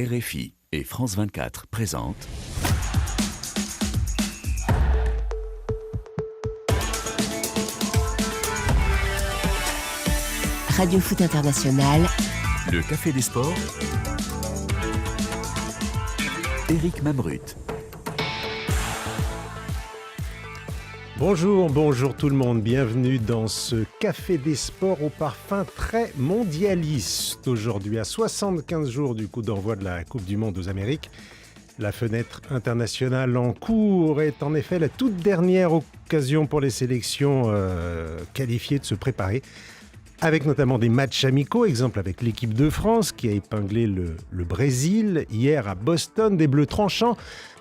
RFI et France 24 présentent Radio Foot International, le Café des Sports, Eric Mamrut. Bonjour tout le monde, bienvenue dans ce Café des Sports au parfum très mondialiste. Aujourd'hui, à 75 jours du coup d'envoi de la Coupe du Monde aux Amériques, la fenêtre internationale en cours est en effet la toute dernière occasion pour les sélections qualifiées de se préparer, avec notamment des matchs amicaux, exemple avec l'équipe de France qui a épinglé le Brésil hier à Boston, des Bleus tranchants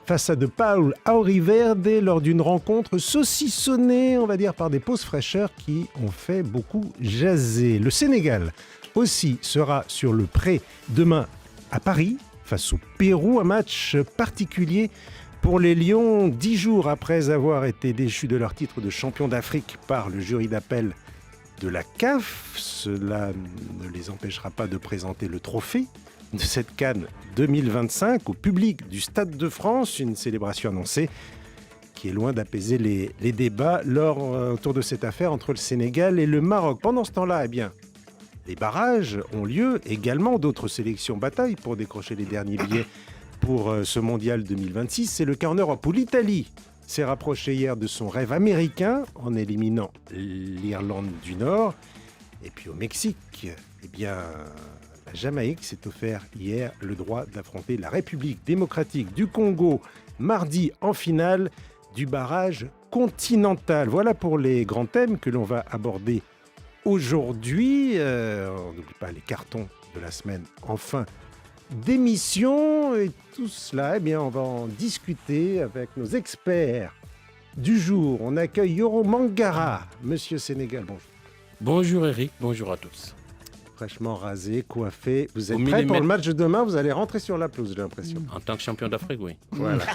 face à de Paul Auriverde lors d'une rencontre saucissonnée, on va dire, par des pauses fraîcheurs qui ont fait beaucoup jaser. Le Sénégal aussi sera sur le pré demain à Paris face au Pérou, un match particulier pour les Lions, 10 jours après avoir été déchus de leur titre de champion d'Afrique par le jury d'appel de la CAF. Cela ne les empêchera pas de présenter le trophée de cette CAN 2025 au public du Stade de France, une célébration annoncée qui est loin d'apaiser les débats autour de cette affaire entre le Sénégal et le Maroc. Pendant ce temps-là, les barrages ont lieu également, d'autres sélections bataillent pour décrocher les derniers billets pour ce mondial 2026. C'est le cas en Europe où l'Italie s'est rapprochée hier de son rêve américain en éliminant l'Irlande du Nord. Et puis au Mexique, la Jamaïque s'est offert hier le droit d'affronter la République démocratique du Congo mardi en finale du barrage continental. Voilà pour les grands thèmes que l'on va aborder aujourd'hui. On n'oublie pas les cartons de la semaine en fin d'émission. Et tout cela, on va en discuter avec nos experts du jour. On accueille Yoro Mangara, Monsieur Sénégal, bonjour. Bonjour Eric, bonjour à tous. Fraîchement rasé, coiffé. Vous êtes prêts pour le match de demain? Vous allez rentrer sur la pelouse, j'ai l'impression. En tant que champion d'Afrique, oui. Voilà.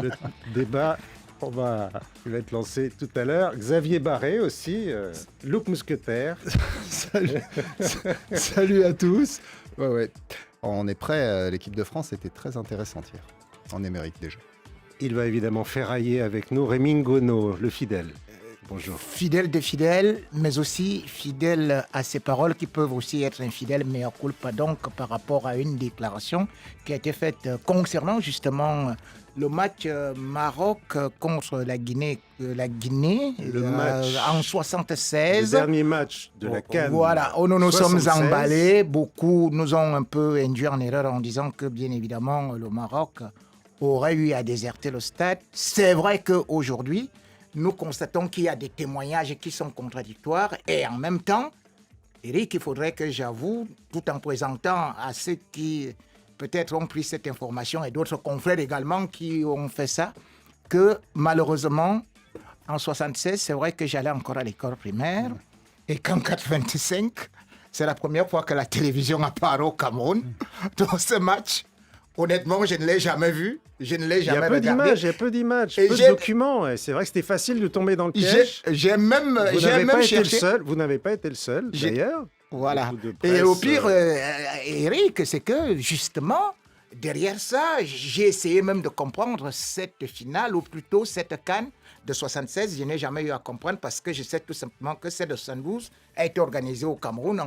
Le débat il va être lancé tout à l'heure. Xavier Barré aussi, Luc Mousquetaire. Salut à tous. Ouais. On est prêt. L'équipe de France était très intéressante hier. En Amérique déjà. Il va évidemment ferrailler avec nous Rémi Ngono, le fidèle. Bonjour. Fidèle des fidèles, mais aussi fidèle à ses paroles qui peuvent aussi être infidèles, mais en culpa donc par rapport à une déclaration qui a été faite concernant justement le match Maroc contre la Guinée. En 76. Le dernier match de la CAN. Voilà, où nous nous sommes 76. emballés. Beaucoup nous ont un peu induit en erreur en disant que bien évidemment le Maroc aurait eu à déserter le stade. C'est vrai qu'aujourd'hui, nous constatons qu'il y a des témoignages qui sont contradictoires et en même temps, Eric, il faudrait que j'avoue, tout en présentant à ceux qui peut-être ont pris cette information et d'autres confrères également qui ont fait ça, que malheureusement, en 76, c'est vrai que j'allais encore à l'école primaire et qu'en 85, c'est la première fois que la télévision apparaît au Cameroun. Dans ce match, honnêtement, je ne l'ai jamais vu. Je ne l'ai jamais regardé. Il y a peu d'images, peu de documents. Et c'est vrai que c'était facile de tomber dans le piège. J'ai même cherché. Vous n'avez pas été le seul, d'ailleurs. Voilà. Et au pire, Eric, c'est que justement, derrière ça, j'ai essayé même de comprendre cette finale, ou plutôt cette CAN de 76. Je n'ai jamais eu à comprendre parce que je sais tout simplement que celle de 72 a été organisée au Cameroun.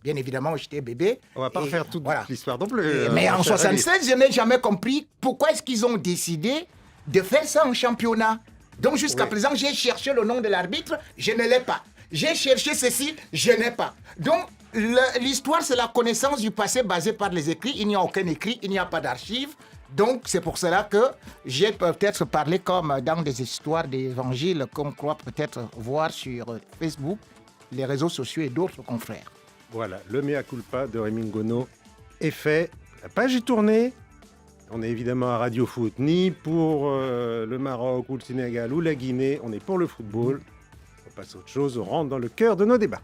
Bien évidemment, j'étais bébé. On ne va pas refaire toute l'histoire non plus. Mais en 76, je n'ai jamais compris pourquoi est-ce qu'ils ont décidé de faire ça en championnat. Donc jusqu'à présent, j'ai cherché le nom de l'arbitre, je ne l'ai pas. J'ai cherché ceci, je n'ai pas. Donc l'histoire, c'est la connaissance du passé basée par les écrits. Il n'y a aucun écrit, il n'y a pas d'archives. Donc c'est pour cela que j'ai peut-être parlé comme dans des histoires d'évangiles qu'on croit peut-être voir sur Facebook, les réseaux sociaux et d'autres confrères. Voilà, le mea culpa de Rémi Ngono est fait. La page est tournée. On est évidemment à Radio Foot, ni pour le Maroc ou le Sénégal ou la Guinée. On est pour le football. On passe à autre chose, on rentre dans le cœur de nos débats.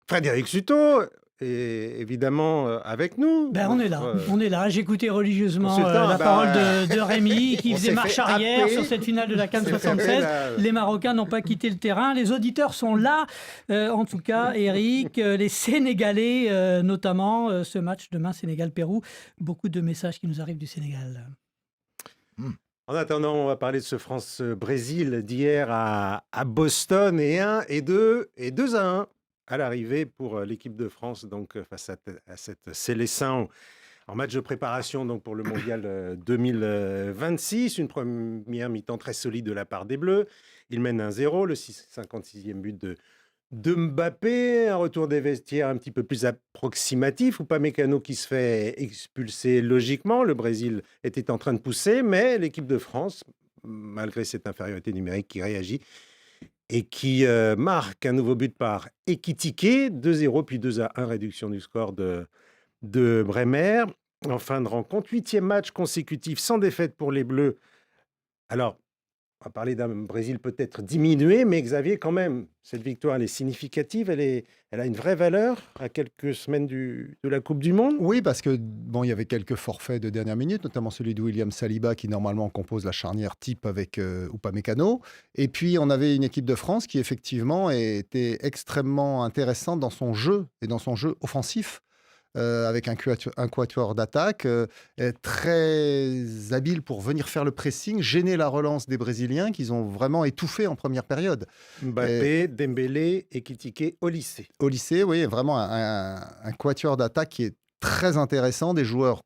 Frédéric Suto, est évidemment avec nous. On est là, on est là. J'écoutais religieusement Consultant, la parole de Rémi qui on faisait s'est marche fait arrière happer. sur cette finale de la CAN On s'est fait 76. happer, là. Les Marocains n'ont pas quitté le terrain. Les auditeurs sont là. En tout cas, Eric, les Sénégalais, notamment ce match demain Sénégal-Pérou. Beaucoup de messages qui nous arrivent du Sénégal. En attendant, on va parler de ce France-Brésil d'hier à Boston et 2-1 à l'arrivée pour l'équipe de France donc face à cette Célestin en match de préparation donc pour le mondial 2026. Une première mi-temps très solide de la part des Bleus. Ils mènent 1-0, le 56e but de Mbappé, un retour des vestiaires un petit peu plus approximatif, Upamecano qui se fait expulser logiquement. Le Brésil était en train de pousser, mais l'équipe de France, malgré cette infériorité numérique, qui réagit et qui marque un nouveau but par Ekitike, 2-0, puis 2-1, réduction du score de Bremer. En fin de rencontre, 8e match consécutif sans défaite pour les Bleus. Alors, on va parler d'un Brésil peut-être diminué, mais Xavier, quand même, cette victoire, elle est significative, elle a une vraie valeur à quelques semaines de la Coupe du Monde. Oui, parce que il y avait quelques forfaits de dernière minute, notamment celui de William Saliba qui normalement compose la charnière type avec Upamecano. Et puis on avait une équipe de France qui effectivement était extrêmement intéressante dans son jeu et dans son jeu offensif. Avec un quatuor d'attaque, très habile pour venir faire le pressing, gêner la relance des Brésiliens qu'ils ont vraiment étouffé en première période. Mbappé, Dembélé, Ekitike, Olise. Olise, oui, vraiment un quatuor d'attaque qui est très intéressant, des joueurs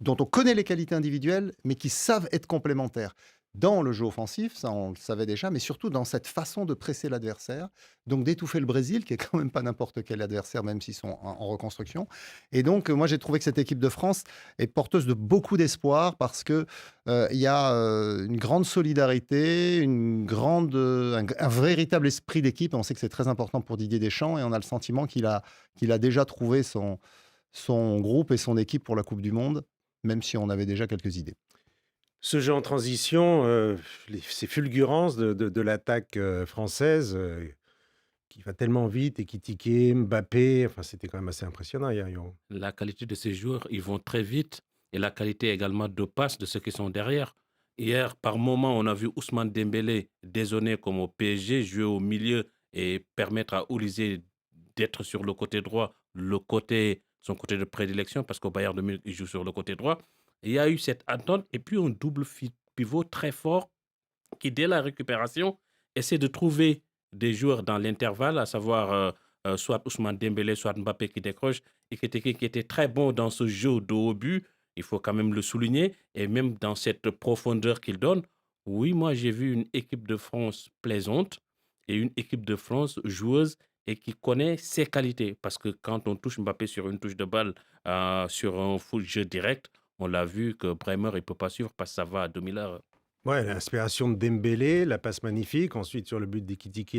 dont on connaît les qualités individuelles, mais qui savent être complémentaires. Dans le jeu offensif, ça on le savait déjà, mais surtout dans cette façon de presser l'adversaire, donc d'étouffer le Brésil, qui est quand même pas n'importe quel adversaire, même s'ils sont en reconstruction. Et donc, moi, j'ai trouvé que cette équipe de France est porteuse de beaucoup d'espoir parce que il y a une grande solidarité, un véritable esprit d'équipe. On sait que c'est très important pour Didier Deschamps et on a le sentiment qu'il a déjà trouvé son groupe et son équipe pour la Coupe du Monde, même si on avait déjà quelques idées. Ce jeu en transition, ces fulgurances de l'attaque française qui va tellement vite, Ekitike, Mbappé, enfin, c'était quand même assez impressionnant hier, Yoann. La qualité de ces joueurs, ils vont très vite. Et la qualité également de passe de ceux qui sont derrière. Hier, par moment, on a vu Ousmane Dembélé dézonner comme au PSG, jouer au milieu et permettre à Olise d'être sur le côté droit, son côté de prédilection, parce qu'au Bayern de Munich, il joue sur le côté droit. Il y a eu cette attente et puis un double pivot très fort qui, dès la récupération, essaie de trouver des joueurs dans l'intervalle, à savoir soit Ousmane Dembélé, soit Mbappé qui décroche, et qui était très bon dans ce jeu de haut but, il faut quand même le souligner, et même dans cette profondeur qu'il donne. Oui, moi j'ai vu une équipe de France plaisante et une équipe de France joueuse et qui connaît ses qualités, parce que quand on touche Mbappé sur une touche de balle, sur un jeu direct, on l'a vu que Bremer, il ne peut pas suivre parce que ça va à 2000 heures. Ouais, l'inspiration de Dembélé, la passe magnifique. Ensuite, sur le but d'Ekitike,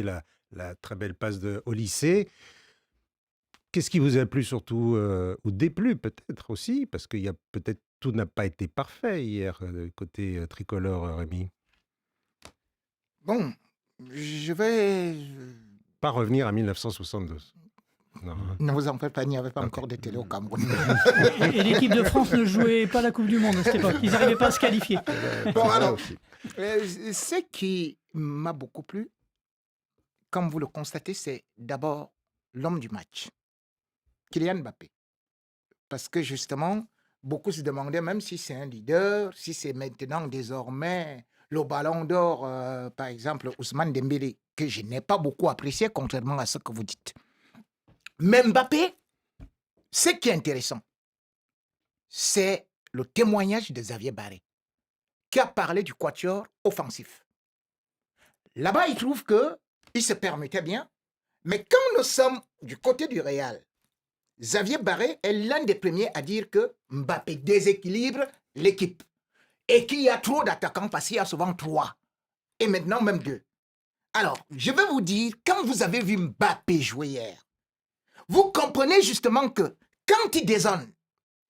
la très belle passe de Olise. Qu'est-ce qui vous a plu surtout, ou déplu peut-être aussi, parce qu'il y a peut-être tout n'a pas été parfait hier, côté tricolore, Rémi. Bon, je vais... Pas revenir à 1972. Non. Ne vous en faites pas, il n'y avait pas encore de télé au Cameroun. Et l'équipe de France ne jouait pas la Coupe du Monde à cette époque. Ils n'arrivaient pas à se qualifier. Bon, alors, ce qui m'a beaucoup plu, comme vous le constatez, c'est d'abord l'homme du match, Kylian Mbappé. Parce que justement, beaucoup se demandaient, même si c'est un leader, si c'est maintenant désormais le ballon d'or, par exemple, Ousmane Dembélé, que je n'ai pas beaucoup apprécié, contrairement à ce que vous dites. Mais Mbappé, ce qui est intéressant, c'est le témoignage de Xavier Barré, qui a parlé du quatuor offensif. Là-bas, il trouve qu'il se permettait bien, mais quand nous sommes du côté du Real, Xavier Barré est l'un des premiers à dire que Mbappé déséquilibre l'équipe et qu'il y a trop d'attaquants parce qu'il y a souvent 3 et maintenant même 2. Alors, je vais vous dire, quand vous avez vu Mbappé jouer hier, vous comprenez justement que quand il dézone,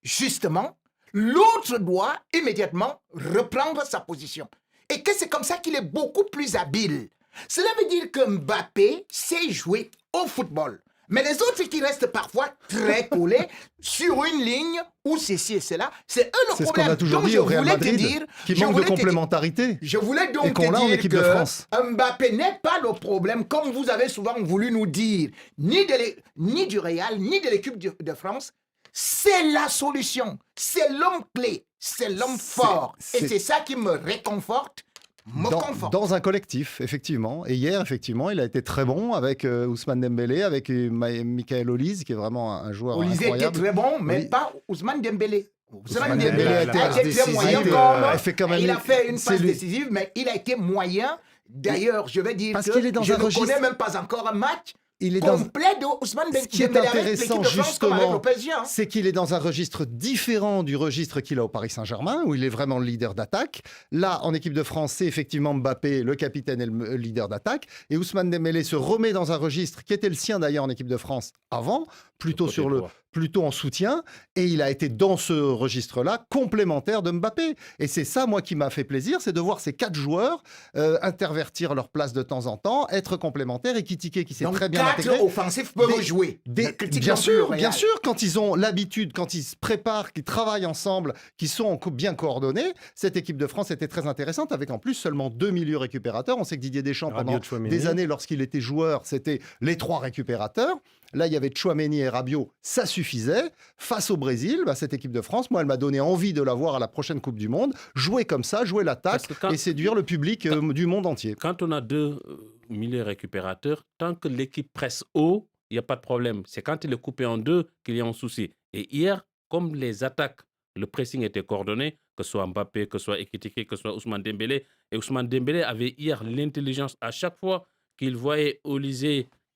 justement, l'autre doit immédiatement reprendre sa position. Et que c'est comme ça qu'il est beaucoup plus habile. Cela veut dire que Mbappé sait jouer au football. Mais les autres qui restent parfois très collés sur une ligne ou ceci et cela, c'est eux le C'est ce problème. qu'on a toujours Donc, dit je au Real voulais te Madrid, dire- qui je manque de voulais te dire- complémentarité. Je voulais donc Et qu'on l'a en te dire équipe de que France. Mbappé n'est pas le problème, comme vous avez souvent voulu nous dire, ni du Real, ni de l'équipe de France. C'est la solution, c'est l'homme clé, c'est l'homme fort. Et c'est- c'est ça qui me réconforte, conforte. Dans un collectif, effectivement. Et hier, effectivement, il a été très bon avec Ousmane Dembélé, avec Michael Olise, qui est vraiment un joueur Olise était incroyable. très bon, mais Oui. pas Ousmane Dembélé. Ousmane Dembélé a été très décisif, moyen il fait quand même- il a fait une c'est passe lui. décisive, mais il a été moyen. D'ailleurs, je vais dire Parce que qu'il est dans je un ne registre- connais même pas encore un match Il est dans... complet de Ousmane Ce qui est Dembélé avec intéressant, l'équipe de France comme avec justement, le PSG. Hein. c'est qu'il est dans un registre différent du registre qu'il a au Paris Saint-Germain, où il est vraiment le leader d'attaque. Là, en équipe de France, c'est effectivement Mbappé, le capitaine et le leader d'attaque. Et Ousmane Dembélé se remet dans un registre qui était le sien d'ailleurs en équipe de France avant, plutôt en soutien. Et il a été dans ce registre-là complémentaire de Mbappé. Et c'est ça, moi, qui m'a fait plaisir, c'est de voir ces 4 joueurs intervertir leur place de temps en temps, être complémentaires. Et Kitike qui s'est Donc, très bien 4 intégré. offensifs peuvent jouer. Ne critique Bien non plus le sûr, Real. bien sûr, quand ils ont l'habitude, quand ils se préparent, qu'ils travaillent ensemble, qu'ils sont en couple bien coordonnés, cette équipe de France était très intéressante, avec en plus seulement 2 milieux récupérateurs. On sait que Didier Deschamps, Rabiot, pendant Tchouaméni. des années, lorsqu'il était joueur, c'était les 3 récupérateurs. Là, il y avait Tchouaméni et Rabiot, ça suffisait. Face au Brésil, cette équipe de France, moi, elle m'a donné envie de la voir à la prochaine Coupe du Monde, jouer comme ça, jouer l'attaque Parce que quand- et séduire le public du monde entier. Quand on a 2 milieux récupérateurs, tant que l'équipe presse haut, il n'y a pas de problème. C'est quand il est coupé en 2 qu'il y a un souci. Et hier, comme les attaques, le pressing était coordonné, que ce soit Mbappé, que ce soit Ekitike, que ce soit Ousmane Dembélé. Et Ousmane Dembélé avait hier l'intelligence à chaque fois qu'il voyait Olise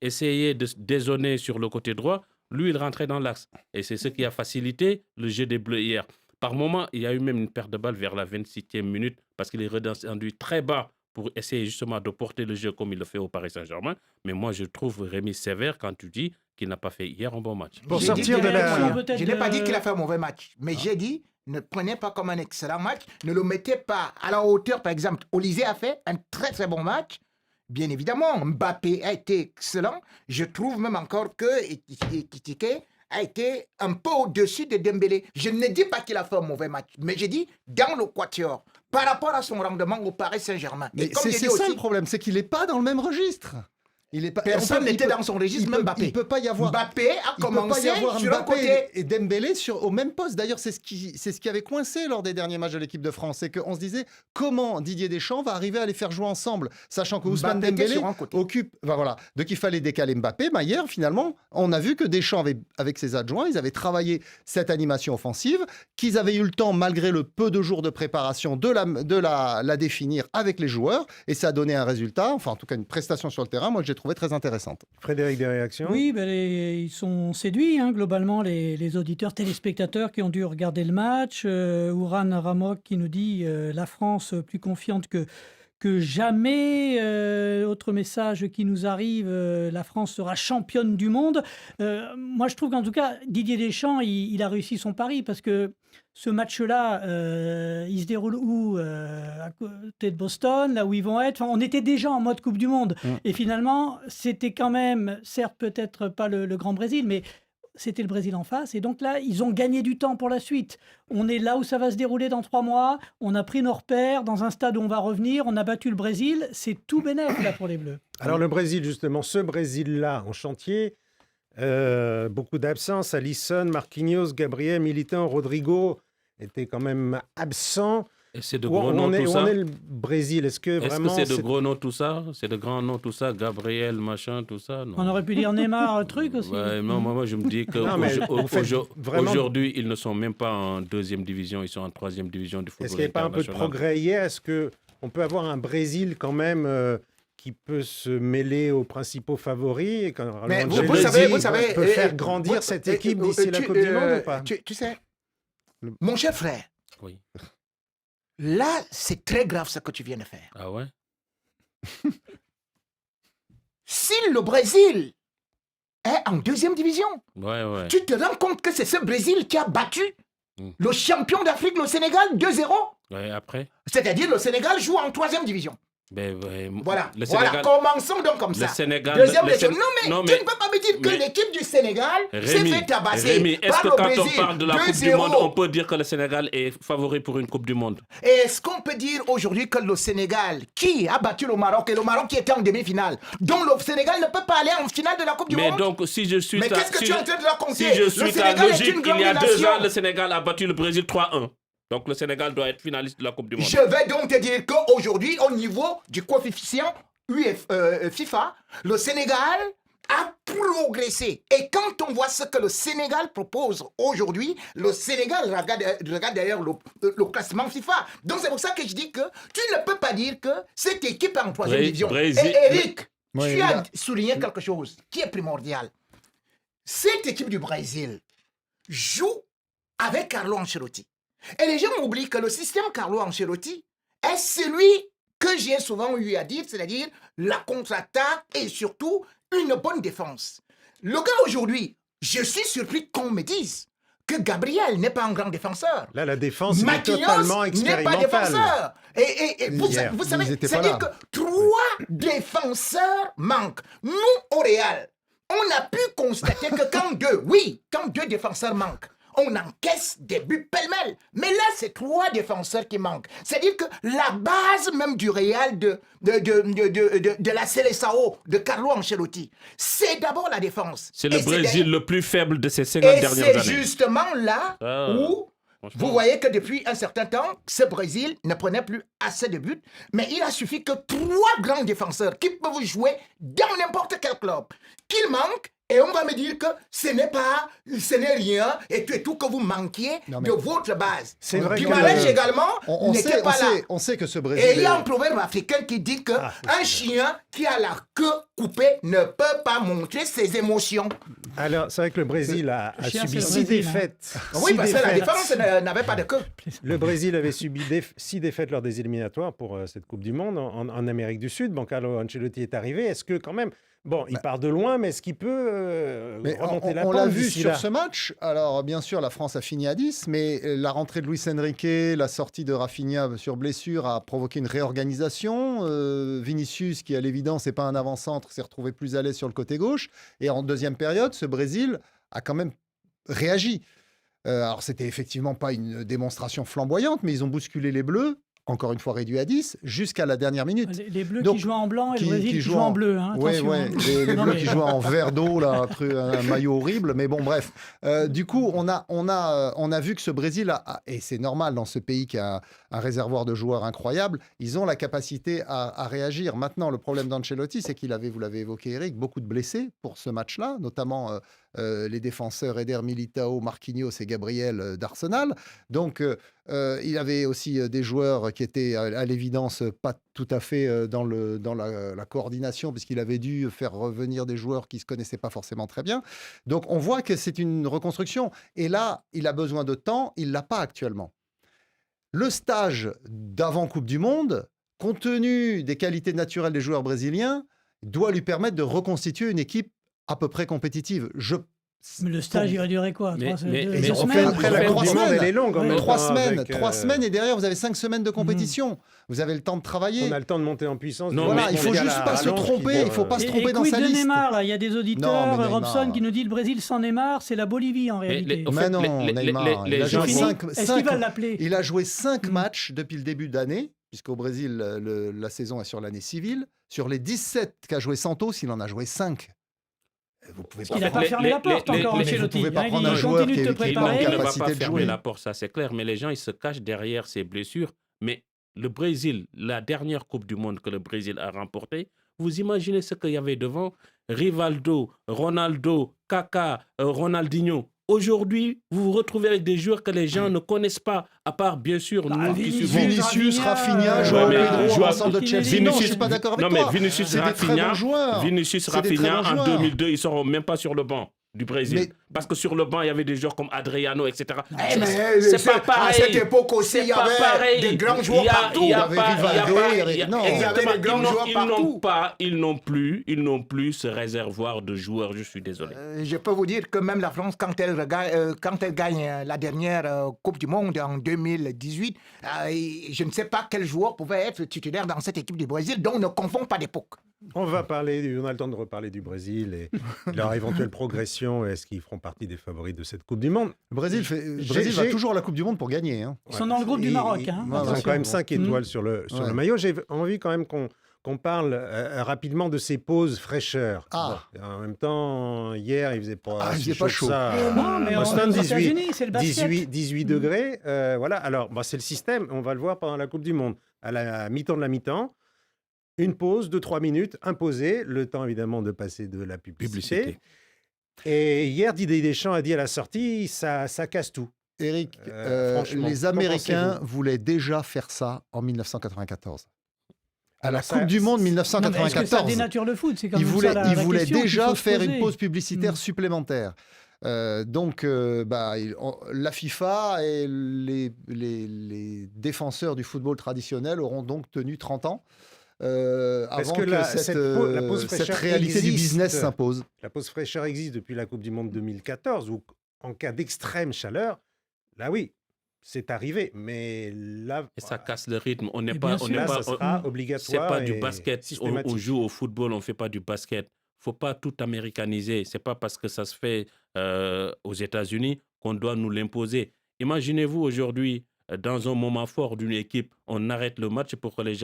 essayer de se dézonner sur le côté droit, lui, il rentrait dans l'axe. Et c'est ce qui a facilité le jeu des Bleus hier. Par moment, il y a eu même une perte de balle vers la 26e minute parce qu'il est redescendu très bas pour essayer justement de porter le jeu comme il le fait au Paris Saint-Germain. Mais moi, je trouve Rémi sévère quand tu dis qu'il n'a pas fait hier un bon match. Pour J'ai sortir dit de qu'il la- avait moyen. peut-être Je n'ai pas de- dit qu'il a fait un mauvais match, mais j'ai dit ne prenez pas comme un excellent match, ne le mettez pas à la hauteur. Par exemple, Olise a fait un très très bon match. Bien évidemment, Mbappé a été excellent. Je trouve même encore que Ekitike a été un peu au-dessus de Dembélé. Je ne dis pas qu'il a fait un mauvais match, mais j'ai dit dans le quatuor, par rapport à son rendement au Paris Saint-Germain. Mais Et comme c'est j'ai dit c'est ça aussi, le problème, c'est qu'il n'est pas dans le même registre. Il est pas, personne on peut- il n'était peut- dans son registre, il même peut- Mbappé. Il peut pas y avoir. Mbappé a Il peut pas commencé y avoir sur un Mbappé côté. et Dembélé au même poste. D'ailleurs, c'est ce qui avait coincé lors des derniers matchs de l'équipe de France. C'est qu'on se disait comment Didier Deschamps va arriver à les faire jouer ensemble, sachant que Ousmane Mbappé était Dembélé sur un côté. occupe. Voilà. Donc il fallait décaler Mbappé. Hier, finalement, on a vu que Deschamps, avec ses adjoints, ils avaient travaillé cette animation offensive, qu'ils avaient eu le temps, malgré le peu de jours de préparation, de la définir avec les joueurs. Et ça a donné un résultat, enfin en tout cas une prestation sur le terrain, moi que j'ai trouvé très intéressante. Frédéric, des réactions? Oui, ben, ils sont séduits, hein, globalement, les auditeurs, téléspectateurs qui ont dû regarder le match. Ouran Ramok qui nous dit la France plus confiante que jamais. Autre message qui nous arrive, la France sera championne du monde. Moi, je trouve qu'en tout cas, Didier Deschamps, il a réussi son pari parce que ce match-là, il se déroule où à côté de Boston, là où ils vont être. Enfin, on était déjà en mode Coupe du Monde. Et finalement, c'était quand même, certes, peut-être pas le Grand Brésil, mais c'était le Brésil en face. Et donc là, ils ont gagné du temps pour la suite. On est là où ça va se dérouler dans 3 mois. On a pris nos repères dans un stade où on va revenir. On a battu le Brésil. C'est tout bénef là pour les Bleus. Alors le Brésil, justement, ce Brésil-là en chantier, beaucoup d'absence. Alisson, Marquinhos, Gabriel, Militão, Rodrigo étaient quand même absents. Et c'est de Où gros noms on est, tout où ça. en est le Brésil? Est-ce que Est-ce que vraiment c'est de gros noms tout ça? C'est de grands noms tout ça? Gabriel, machin, tout ça? Non. On aurait pu dire Neymar, truc aussi. Ouais, non, moi, je me dis Non, mais vous faites vraiment- qu'aujourd'hui, ils ne sont même pas en 2e division, ils sont en 3e division du football Est-ce qu'il n'y a pas un peu de international. progrès hier? Est-ce qu'on peut avoir un Brésil quand même qui peut se mêler aux principaux favoris et quand Mais vous Ancelotti savez, peut faire grandir cette équipe d'ici la Coupe du Monde ou pas? Tu sais, mon cher frère, Oui. là, c'est très grave ce que tu viens de faire. Ah ouais? Si le Brésil est en 2e division, Ouais, ouais. tu te rends compte que c'est ce Brésil qui a battu Mm. le champion d'Afrique, le Sénégal, 2-0. Ouais, après? C'est-à-dire le Sénégal joue en 3e division. Voilà, Le voilà, Sénégal, commençons donc comme le ça. Sénégal, Deuxième le des choses. Sén- Non, mais tu ne peux pas me dire que mais- l'équipe du Sénégal s'est Rémi, fait tabasser Rémi, est-ce par que le quand Brésil on parle de la Coupe du 2-0. Monde, on peut dire que le Sénégal est favori pour une Coupe du Monde? Est-ce qu'on peut dire aujourd'hui que le Sénégal, qui a battu le Maroc, et le Maroc qui était en demi-finale, dont le Sénégal ne peut pas aller en finale de la Coupe du Mais Monde? donc, si je suis Mais ta- qu'est-ce que si tu es je- en train de raconter? Si je Le suis ta Sénégal est logique, une il grande y a 2 nation. ans, le Sénégal a battu le Brésil 3-1. Donc le Sénégal doit être finaliste de la Coupe du Monde. Je vais donc te dire qu'aujourd'hui, au niveau du coefficient FIFA, le Sénégal a progressé. Et quand on voit ce que le Sénégal propose aujourd'hui, le Sénégal regarde d'ailleurs le classement FIFA. Donc c'est pour ça que je dis que tu ne peux pas dire que cette équipe est en troisième division. Brésil- Et Eric, Oui, tu as là- souligné quelque chose qui est primordial. Cette équipe du Brésil joue avec Carlo Ancelotti. Et les gens oublient que le système Carlo Ancelotti est celui que j'ai souvent eu à dire, c'est-à-dire la contre-attaque et surtout une bonne défense. Le gars aujourd'hui, je suis surpris qu'on me dise que Gabriel n'est pas un grand défenseur. Là, la défense est Marquinhos totalement n'est pas expérimentale. défenseur. Et vous, Hier, vous savez, ils étaient pas c'est-à-dire là. que 3 défenseurs manquent. Nous, au Real, on a pu constater que quand deux défenseurs manquent, on encaisse des buts pêle-mêle. Mais là, c'est 3 défenseurs qui manquent. C'est-à-dire que la base même du Real de la Seleção, de Carlo Ancelotti, c'est d'abord la défense. C'est le Et Brésil le plus faible de ces 50 et dernières c'est années. justement là Ah, où franchement. vous voyez que depuis un certain temps, ce Brésil ne prenait plus assez de buts, mais il a suffi que 3 grands défenseurs qui peuvent jouer dans n'importe quel club, qu'ils manquent, et on va me dire que ce n'est rien, et tout que vous manquiez Non, mais- de votre base. C'est vrai que- Guimarães également On n'était sait, pas là. on sait que ce Brésil. Et il y a est- un proverbe africain qui dit que Ah, un chien qui a la queue coupée ne peut pas montrer ses émotions. Alors, c'est vrai que le Brésil a Le chien, subi c'est le 6 Brésil, hein. défaites. Oui, Six parce que la défaites. défense n'avait pas de queue. Le Brésil avait subi 6 défaites lors des éliminatoires pour cette Coupe du Monde en Amérique du Sud. Bon, Carlo Ancelotti est arrivé. Est-ce que quand même, bon, il part de loin, mais est-ce qu'il peut Mais remonter la on pente l'a vu d'ici sur là? ce match. Alors, bien sûr, la France a fini à 10, mais la rentrée de Luis Enrique, la sortie de Rafinha sur blessure a provoqué une réorganisation. Vinicius, qui à l'évidence n'est pas un avant-centre, s'est retrouvé plus à l'aise sur le côté gauche. Et en deuxième période, ce Brésil a quand même réagi. Alors, c'était effectivement pas une démonstration flamboyante, mais ils ont bousculé les Bleus, encore une fois réduit à 10, jusqu'à la dernière minute. Les Bleus Donc, qui jouent en blanc et qui- le Brésil qui qui joue joue en en- bleu. Hein, Oui, attention, hein. les Non, Bleus mais- qui jouent en verre d'eau, là, un maillot horrible. Mais bon, bref. Du coup, on a vu que ce Brésil, et c'est normal dans ce pays qui a un réservoir de joueurs incroyable, ils ont la capacité à réagir. Maintenant, le problème d'Ancelotti, c'est qu'il avait, vous l'avez évoqué Eric, beaucoup de blessés pour ce match-là, notamment les défenseurs Eder Militao, Marquinhos et Gabriel d'Arsenal. Donc, il avait aussi des joueurs qui étaient à l'évidence pas tout à fait dans la coordination, puisqu'il avait dû faire revenir des joueurs qui ne se connaissaient pas forcément très bien. Donc on voit que c'est une reconstruction. Et là, il a besoin de temps, il ne l'a pas actuellement. Le stage d'avant Coupe du Monde, compte tenu des qualités naturelles des joueurs brésiliens, doit lui permettre de reconstituer une équipe à peu près compétitive. Mais le stage, il va durer quoi? Mais- 3 mais- deux mais semaines on fait- Après, la Coupe Coupe du du Monde, semaines. elle est longue en Ouais. même 3 temps, semaines, avec, 3 semaines, et derrière, vous avez 5 semaines de compétition. Vous avez le temps de travailler. On a le temps de monter en puissance. Non, Voilà, mais- il faut mondial juste à pas se rallonge qui tromper, vont, il faut pas se Et tromper dans quid sa de liste. Neymar, là? Il y a des Non, auditeurs, mais Neymar- Robson, qui nous dit le Brésil sans Neymar, c'est la Bolivie en réalité. en Mais fait, non, Neymar, il a gens joué Fini. vont- 5 Est-ce qu'il va l'appeler? Il a joué 5 Mm. matchs depuis le début d'année, puisqu'au Brésil, la saison est sur l'année civile. Sur les 17 qu'a joué Santos, il en a joué 5. Vous pouvez Il n'a pas fermé la porte encore, les- Ancelotti. vous pouvez pas Hein, prendre il un joueur continue de te qui est Il pas en préparer. ne va capacité pas de fermer jouer. la porte, ça c'est clair, mais les gens ils se cachent derrière ces blessures. Mais le Brésil, la dernière Coupe du Monde que le Brésil a remportée, vous imaginez ce qu'il y avait devant? Rivaldo, Ronaldo, Kaká, Ronaldinho. Aujourd'hui, vous vous retrouvez avec des joueurs que les gens ne connaissent pas, à part bien sûr Bah, nous qui Vinicius, suivons. Vinicius, Rafinha, Ouais, Joao mais Pedro, Joao- ensemble de Chelsea. Vinicius- Non, je suis pas d'accord avec Non, toi. mais Vinicius C'est des très Rafinha, bons joueurs. Vinicius C'est des très Rafinha bons en joueurs. 2002, ils ne seront même pas sur le banc du Brésil. Mais parce que sur le banc, il y avait des joueurs comme Adriano, etc. Mais C'est pas pareil. À cette époque aussi, il y C'est pas avait pareil. des grands joueurs partout. Il y a avait pas- Rivaldo, il y a pas- il y a- non. exactement. Il y avait des grands joueurs partout. Ils n'ont plus ce réservoir de joueurs, je suis désolé. Je peux vous dire que même la France, quand elle gagne la dernière Coupe du Monde en 2018, je ne sais pas quel joueur pouvait être titulaire dans cette équipe du Brésil, donc ne confond pas d'époque. On a le temps de reparler du Brésil et leur éventuelle progression. Est-ce qu'ils feront partie des favoris de cette Coupe du Monde? Le Brésil va toujours à la Coupe du Monde pour gagner. Hein. Ils sont dans le groupe du Maroc. Hein. Ils ont Attention. quand même 5 étoiles sur le Ouais. maillot. J'ai envie quand même qu'on parle rapidement de ces pauses fraîcheur. Ah. Bon, en même temps, hier, il faisait pas, Ah, il si faisait pas que chaud. ça. Non, mais Boston, aux États-Unis, c'est le basket. 18 degrés. Voilà. Alors, c'est le système. On va le voir pendant la Coupe du Monde. À la mi-temps de la mi-temps, une pause de 3 minutes imposée. Le temps, évidemment, de passer de la publicité. Et hier, Didier Deschamps a dit à la sortie, ça casse tout. Eric, franchement, les qu'en Américains pensez-vous voulaient déjà faire ça en 1994. À la Alors, Coupe du Monde Non, mais est-ce que ça 1994, dénature le foot? C'est quand ils même voulaient, ça la ils voulaient question qu'il déjà faut se faire poser. une pause publicitaire Mm. supplémentaire. La FIFA et les défenseurs du football traditionnel auront donc tenu 30 ans avant que que la cette pause fraîcheur réalité du existe. business s'impose. La pause fraîcheur existe depuis la Coupe du Monde 2014, où en cas d'extrême chaleur, là oui, c'est arrivé. Mais là, Et ça casse le rythme. On n'est Et pas, bien on sûr. n'est là, pas, ça on- sera c'est obligatoire. pas du et basket. On systématique. joue au football, on ne fait pas du basket. Faut pas tout américaniser. C'est pas parce que ça se fait aux États-Unis qu'on doit nous l'imposer. Imaginez-vous aujourd'hui, dans un moment fort d'une équipe, on arrête le match pour que les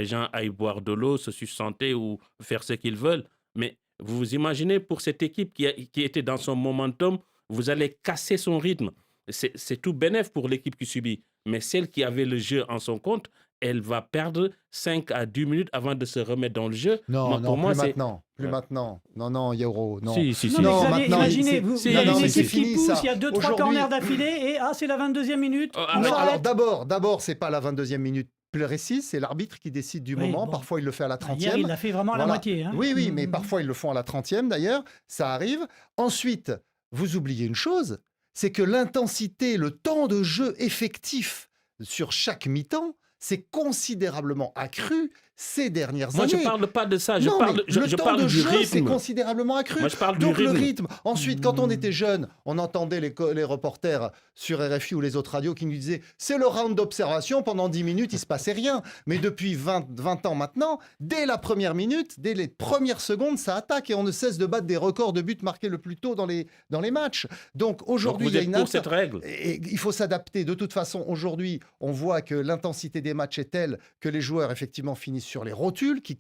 gens aillent boire de l'eau, se susanter ou faire ce qu'ils veulent. Mais vous vous imaginez pour cette équipe qui était dans son momentum, vous allez casser son rythme. C'est tout bénef pour l'équipe qui subit. Mais celle qui avait le jeu en son compte, elle va perdre 5 à 10 minutes avant de se remettre dans le jeu. Non, Pour moi, plus c'est- maintenant. Plus Ouais. maintenant. Non, Yoro, non. Si, si, Non, si. mais Non, Xavier, maintenant, imaginez, c'est- vous, si, il y a non, une mais c'est équipe qui fini, pousse, ça. il y a 2-3 Aujourd'hui- corners d'affilée, et c'est la 22e minute. Oh, on alors- Alors s'arrête. d'abord, c'est pas la 22e minute précise, c'est l'arbitre qui décide du Oui, moment. bon. Parfois, il le fait à la 30e. Hier, il l'a fait vraiment à la Voilà. moitié. Hein. Oui, mais Mm. parfois ils le font à la 30e d'ailleurs, ça arrive. Ensuite, vous oubliez une chose, c'est que l'intensité, le temps de jeu effectif sur chaque mi-temps, s'est considérablement accru ces dernières Moi, années. je ne parle pas de ça. Je Non, parle, mais je, le je temps parle de du jeu s'est rythme. considérablement accru. Moi, je parle Donc du le rythme. rythme. Ensuite, quand on était jeune, on entendait les reporters sur RFI ou les autres radios qui nous disaient c'est le round d'observation, pendant 10 minutes, il ne se passait rien. Mais depuis 20 ans maintenant, dès la première minute, dès les premières secondes, ça attaque et on ne cesse de battre des records de buts marqués le plus tôt dans les matchs. Donc Donc, aujourd'hui, vous il y a êtes une pour cette règle. et il faut s'adapter. De toute façon, aujourd'hui, on voit que l'intensité des matchs est telle que les joueurs, effectivement, finissent sur les rotules, qui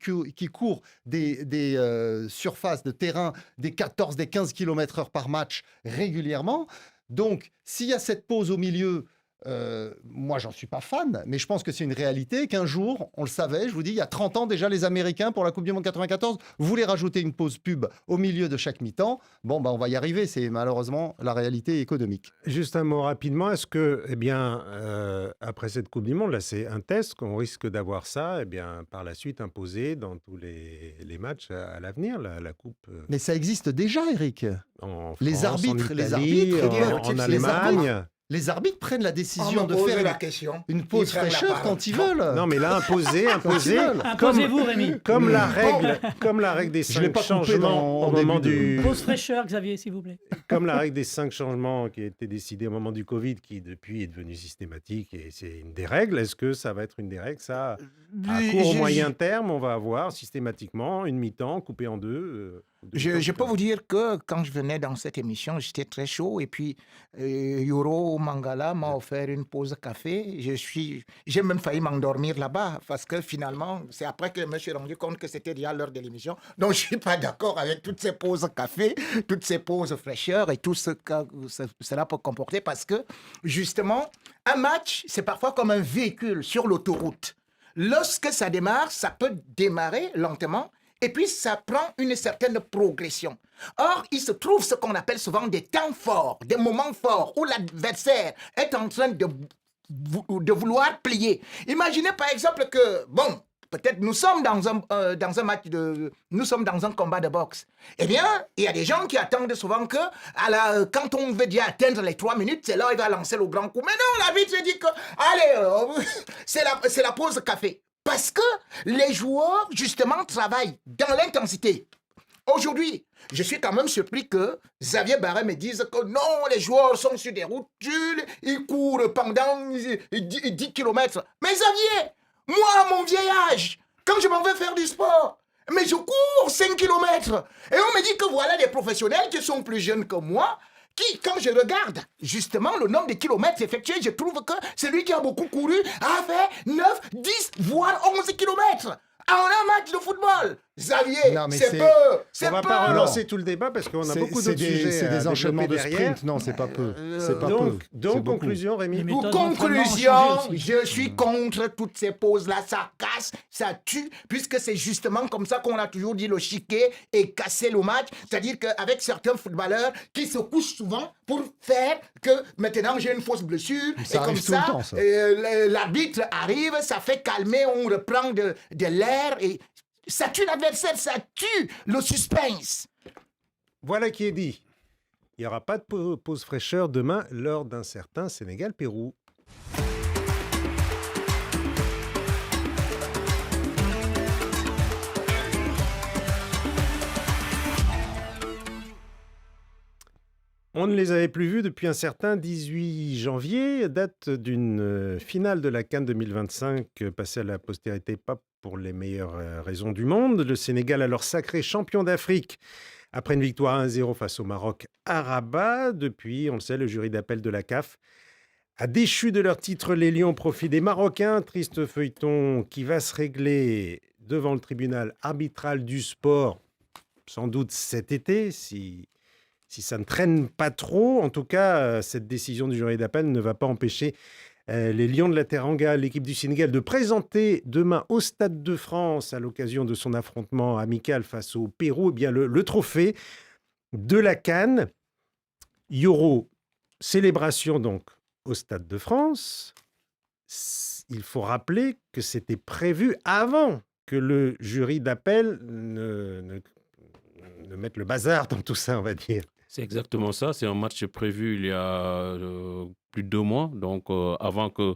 courent des surfaces de terrain des 14, des 15 km/h par match régulièrement. Donc, s'il y a cette pause au milieu, moi, j'en suis pas fan, mais je pense que c'est une réalité qu'un jour, on le savait, je vous dis, il y a 30 ans déjà, les Américains, pour la Coupe du Monde 94, voulaient rajouter une pause pub au milieu de chaque mi-temps. Bon, on va y arriver, c'est malheureusement la réalité économique. Juste un mot rapidement. Est-ce que, après cette Coupe du Monde, là, c'est un test qu'on risque d'avoir ça, par la suite imposé dans tous les matchs à l'avenir, la Coupe Mais ça existe déjà, Eric. en Les France, arbitres, en les Italie, arbitres, en les Allemagne. Les arbitres prennent la décision On de me pose faire la question. une pause Ils prennent la fraîcheur parole. quand ils veulent. Non, mais là, imposé, veulent. Imposez-vous, Rémi. comme la règle des Je l'ai 5 pas coupé changements en au moment début de- du... Pause fraîcheur, Xavier, s'il vous plaît. Comme la règle des 5 changements qui a été décidée au moment du Covid, qui depuis est devenue systématique et c'est une des règles, est-ce que ça va être une des règles? Ça, à court ou moyen terme, on va avoir systématiquement une mi-temps coupée en deux. Je peux vous dire que quand je venais dans cette émission, j'étais très chaud et puis Yoro Mangala m'a offert une pause café. J'ai même failli m'endormir là-bas parce que finalement, c'est après que je me suis rendu compte que c'était déjà l'heure de l'émission. Donc, je ne suis pas d'accord avec toutes ces pauses café, toutes ces pauses fraîcheur et tout ce que cela peut comporter parce que justement, un match, c'est parfois comme un véhicule sur l'autoroute. Lorsque ça démarre, ça peut démarrer lentement. Et puis, ça prend une certaine progression. Or, il se trouve ce qu'on appelle souvent des temps forts, des moments forts où l'adversaire est en train de vouloir plier. Imaginez par exemple que, peut-être nous sommes dans un match nous sommes dans un combat de boxe. Eh bien, il y a des gens qui attendent souvent que quand on veut déjà atteindre les 3 minutes, c'est là où il va lancer le grand coup. Mais non, l'arbitre dit que, allez, c'est la pause café. Parce que les joueurs, justement, travaillent dans l'intensité. Aujourd'hui, je suis quand même surpris que Xavier Barret me dise que non, les joueurs sont sur des routes, ils courent pendant 10 km. Mais Xavier, moi, à mon vieil âge, quand je m'en vais faire du sport, mais je cours 5 km. Et on me dit que voilà des professionnels qui sont plus jeunes que moi, qui, quand je regarde justement le nombre de kilomètres effectués, je trouve que celui qui a beaucoup couru a fait 9, 10, voire 11 kilomètres. En un match de football. Xavier, Non, mais c'est peu. On va pas relancer tout le débat parce qu'on a beaucoup d'autres sujets C'est à des enchaînements de développer derrière. sprint. Non, c'est pas peu. C'est pas peu. Donc, C'est beaucoup. conclusion, Rémi. Les Pour méthodes d'entraînement ont conclusion, changé aussi. je suis contre toutes ces pauses-là. Ça casse, ça tue, puisque c'est justement comme ça qu'on a toujours dit le chiquet et casser le match. C'est-à-dire qu'avec certains footballeurs qui se couchent souvent pour faire que maintenant j'ai une fausse blessure. Ça et comme arrive tout le ça, temps, ça. l'arbitre arrive, ça fait calmer, on reprend de l'air et ça tue l'adversaire, ça tue le suspense. Voilà qui est dit. Il n'y aura pas de pause fraîcheur demain lors d'un certain Sénégal-Pérou. On ne les avait plus vus depuis un certain 18 janvier, date d'une finale de la CAN 2025 passée à la postérité, pas pour les meilleures raisons du monde. Le Sénégal, alors sacré champion d'Afrique, après une victoire 1-0 face au Maroc à Rabat. Depuis, on le sait, le jury d'appel de la CAF a déchu de leur titre les Lions au profit des Marocains. Triste feuilleton qui va se régler devant le tribunal arbitral du sport, sans doute cet été, si ça ne traîne pas trop. En tout cas, cette décision du jury d'appel ne va pas empêcher les Lions de la Teranga, l'équipe du Sénégal, de présenter demain au Stade de France, à l'occasion de son affrontement amical face au Pérou, eh bien le trophée de la CAN. Yoro, célébration donc au Stade de France. Il faut rappeler que c'était prévu avant que le jury d'appel ne mette le bazar dans tout ça, on va dire. C'est exactement ça. C'est un match prévu il y a plus de 2 mois, donc avant que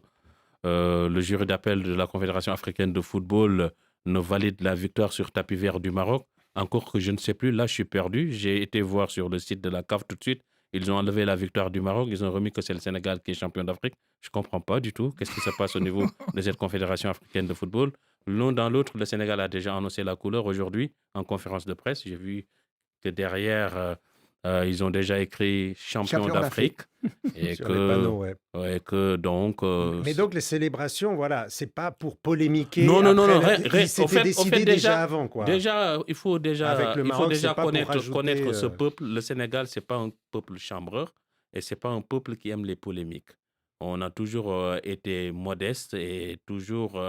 le jury d'appel de la Confédération africaine de football ne valide la victoire sur tapis vert du Maroc. Encore que je ne sais plus, là je suis perdu. J'ai été voir sur le site de la CAF tout de suite. Ils ont enlevé la victoire du Maroc. Ils ont remis que c'est le Sénégal qui est champion d'Afrique. Je ne comprends pas du tout qu'est-ce qui se passe au niveau de cette Confédération africaine de football. L'un dans l'autre, le Sénégal a déjà annoncé la couleur aujourd'hui en conférence de presse. J'ai vu que derrière, ils ont déjà écrit champion d'Afrique. Et Sur les panneaux, ouais. que donc. Mais donc les célébrations, voilà, c'est pas pour polémiquer. Non. C'était décidé déjà avant, quoi. Déjà, il faut déjà, Avec le Maroc, c'est pas pour connaître ce rajouter, peuple. Le Sénégal, c'est pas un peuple chambreur et c'est pas un peuple qui aime les polémiques. On a toujours été modeste et toujours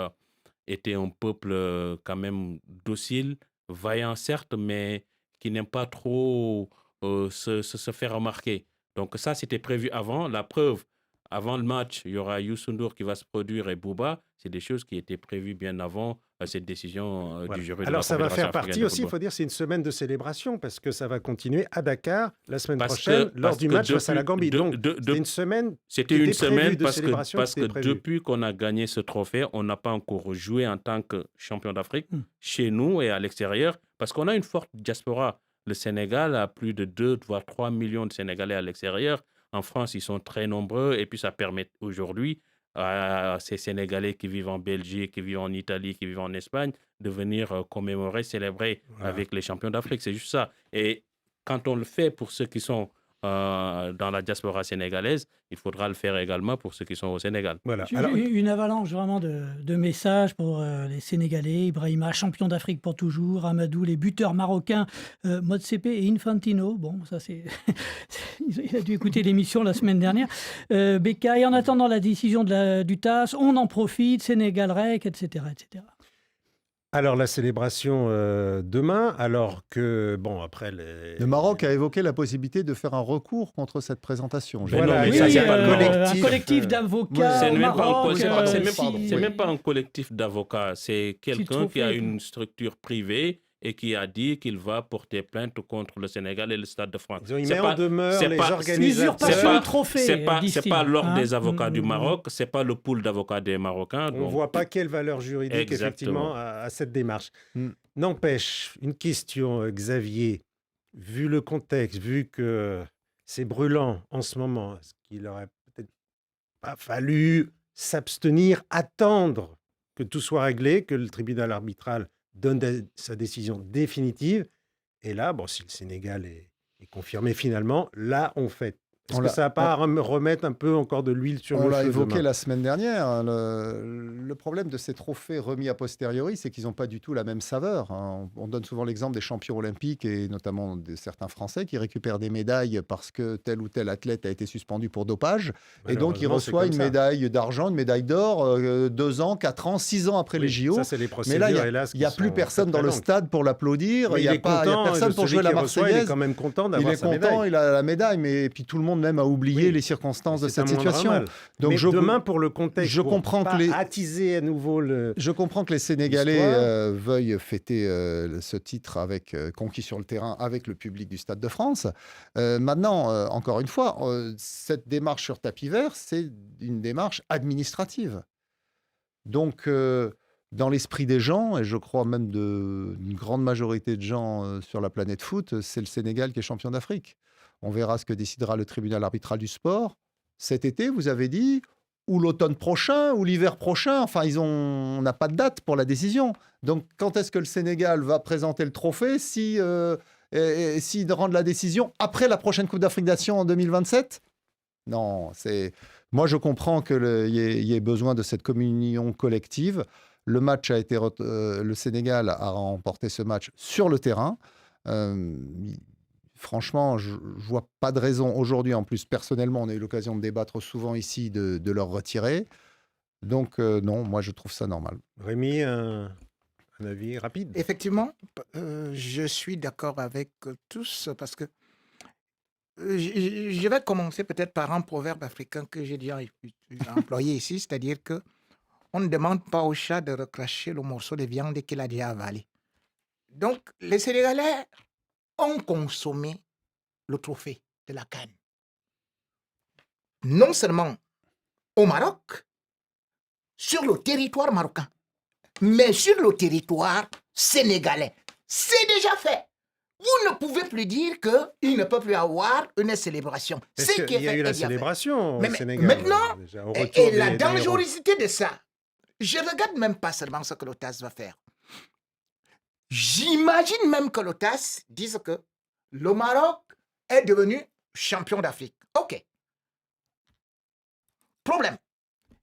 été un peuple quand même docile, vaillant certes, mais qui n'aime pas trop se faire remarquer. Donc ça, c'était prévu avant. La preuve, avant le match, il y aura Youssou N'Dour qui va se produire et Booba. C'est des choses qui étaient prévues bien avant cette décision Voilà. du jury de Alors la ça va Confédération faire africaine partie de aussi, il football. faut dire, c'est une semaine de célébration parce que ça va continuer à Dakar la semaine Parce prochaine que- lors parce du que match face à la depuis- Gambie. de- Donc de- c'était une semaine. C'était qui une était prévue semaine de parce que célébration, qui était prévue. depuis qu'on a gagné ce trophée, on n'a pas encore joué en tant que champion d'Afrique chez nous et à l'extérieur parce qu'on a une forte diaspora. Le Sénégal a plus de 2 voire 3 millions de Sénégalais à l'extérieur. En France, ils sont très nombreux et puis ça permet aujourd'hui à ces Sénégalais qui vivent en Belgique, qui vivent en Italie, qui vivent en Espagne, de venir commémorer, célébrer Voilà. avec les champions d'Afrique. C'est juste ça. Et quand on le fait pour ceux qui sont dans la diaspora sénégalaise, il faudra le faire également pour ceux qui sont au Sénégal. Voilà. J'ai Alors, eu une avalanche vraiment de messages pour les Sénégalais, Ibrahima, champion d'Afrique pour toujours, Amadou, les buteurs marocains, Motsepe et Infantino. Bon, ça c'est... Il a dû écouter l'émission la semaine dernière. Bekay, en attendant la décision du TAS, on en profite, Sénégal REC, etc., etc. Alors la célébration demain, alors que, bon, après... Le Maroc a évoqué la possibilité de faire un recours contre cette présentation. Mais non, mais Oui, ça, c'est pas le un collectif d'avocats C'est au même, pas un Maroc. c'est même pas un collectif d'avocats, c'est quelqu'un qui a trophée. une structure privée et qui a dit qu'il va porter plainte contre le Sénégal et le Stade de France. Ils ont mis C'est en pas- demeure c'est les pas- organisateurs. Usurpation pas- de trophée, c'est pas disent-ils, l'ordre hein. des avocats du Maroc, c'est pas le pool d'avocats des Marocains. On ne donc- voit pas quelle valeur juridique, Exactement. effectivement, à cette démarche. Mm. N'empêche, une question, Xavier, vu le contexte, vu que c'est brûlant en ce moment, est-ce qu'il aurait peut-être pas fallu s'abstenir, attendre que tout soit réglé, que le tribunal arbitral donne sa décision définitive? Et là, bon, si le Sénégal est confirmé finalement, là, on fait. Est-ce On que l'a- ça va pas remettre un peu encore de l'huile sur On le l'a feu évoqué demain? la semaine dernière. Hein, le problème de ces trophées remis a posteriori, c'est qu'ils n'ont pas du tout la même saveur. Hein. On donne souvent l'exemple des champions olympiques et notamment de certains Français qui récupèrent des médailles parce que tel ou tel athlète a été suspendu pour dopage. Et donc, il Malheureusement, c'est reçoit comme une ça. médaille d'argent, une médaille d'or 2 ans, 4 ans, 6 ans après les Oui, JO. ça, c'est les Mais procédures, là, hélas, il n'y a qui plus sont personne très, dans très le longues. stade pour l'applaudir. Oui, Il n'y a personne pour jouer la Il est Marseillaise. quand même content Il d'avoir est sa content, médaille. il a la médaille, mais et puis tout le monde même a oublié Oui. les circonstances de C'est cette un moindre situation. mal. Donc Mais je, demain, pour le contexte, je pour comprends pas que les- attiser à nouveau le... Je comprends que les Sénégalais L'histoire. veuillent fêter ce titre avec conquis sur le terrain avec le public du Stade de France. Maintenant, encore une fois, cette démarche sur tapis vert, c'est une démarche administrative. Donc, dans l'esprit des gens, et je crois même d'une grande majorité de gens sur la planète foot, c'est le Sénégal qui est champion d'Afrique. On verra ce que décidera le tribunal arbitral du sport. Cet été, vous avez dit, ou l'automne prochain, ou l'hiver prochain. Enfin, on n'a pas de date pour la décision. Donc, quand est-ce que le Sénégal va présenter le trophée s'ils rendent la décision après la prochaine Coupe d'Afrique des Nations en 2027 ? Non, moi, je comprends qu'il y ait besoin de cette communion collective. Le match a été... le Sénégal a remporté ce match sur le terrain. Franchement, je ne vois pas de raison aujourd'hui. En plus, personnellement, on a eu l'occasion de débattre souvent ici de leur retirer. Donc, non, moi, je trouve ça normal. Rémi, un avis rapide? Effectivement, je suis d'accord avec tous parce que je vais commencer peut-être par un proverbe africain que j'ai déjà employé ici, c'est-à-dire que on ne demande pas au chat de recracher le morceau de viande qu'il a déjà avalé. Donc, les Sénégalais ont consommé le trophée de la CAN. Non seulement au Maroc, sur le territoire marocain, mais sur le territoire sénégalais. C'est déjà fait. Vous ne pouvez plus dire qu'il ne peut plus avoir une célébration. Est-ce qu'il y a eu la est bien fait. célébration au Mais Sénégal? maintenant, déjà, au Et, retour et la des héros. dangerosité de ça, je ne regarde même pas seulement ce que l'OTAS va faire. J'imagine même que l'OTAS dise que le Maroc est devenu champion d'Afrique. OK. Problème.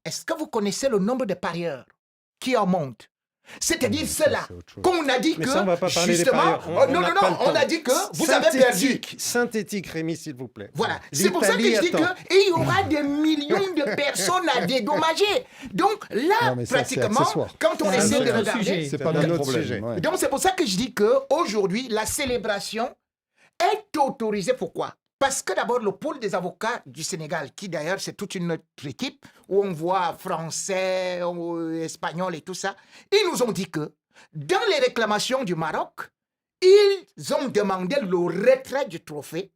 Est-ce que vous connaissez le nombre de parieurs qui en montent? C'est-à-dire Ça, ceux-là c'est autre chose. qu'on a dit Mais que, ça, on va pas parler des justement, parieurs. non, n'a non, pas non, le on temps. a dit que vous avez perdu. Synthétique, Rémi, s'il vous plaît. Voilà, c'est pour ça que je dis L'Italie attend. qu'il y aura des millions de personnes à dédommager. Donc là, Non, mais ça, c'est pratiquement, accessoire. quand on C'est un essaie de autre regarder, sujet. C'est pas un notre autre problème. sujet. Ouais. donc c'est pour ça que je dis qu'aujourd'hui, la célébration est autorisée. Pourquoi? Parce que d'abord, le pôle des avocats du Sénégal, qui d'ailleurs c'est toute une autre équipe, où on voit français, espagnol et tout ça, ils nous ont dit que dans les réclamations du Maroc, ils ont demandé le retrait du trophée,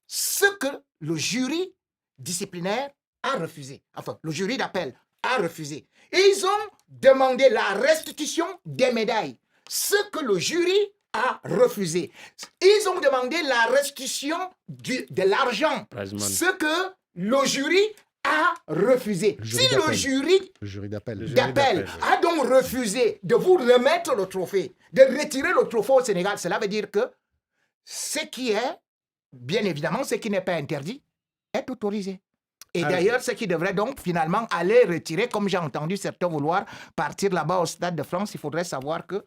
ce que le jury disciplinaire a refusé. Enfin, le jury d'appel a refusé. Ils ont demandé la restitution des médailles, ce que le jury a refusé. Ils ont demandé la restitution de l'argent, Prize money. ce que le jury a refusé. Le jury Si le d'appel. jury Le jury d'appel. Le jury d'appel d'appel, a donc refusé de vous remettre le trophée, de retirer le trophée au Sénégal, cela veut dire que ce qui est, bien évidemment, ce qui n'est pas interdit, est autorisé. Et Alors- d'ailleurs, ce qui devrait donc finalement aller retirer, comme j'ai entendu certains vouloir partir là-bas au Stade de France, il faudrait savoir que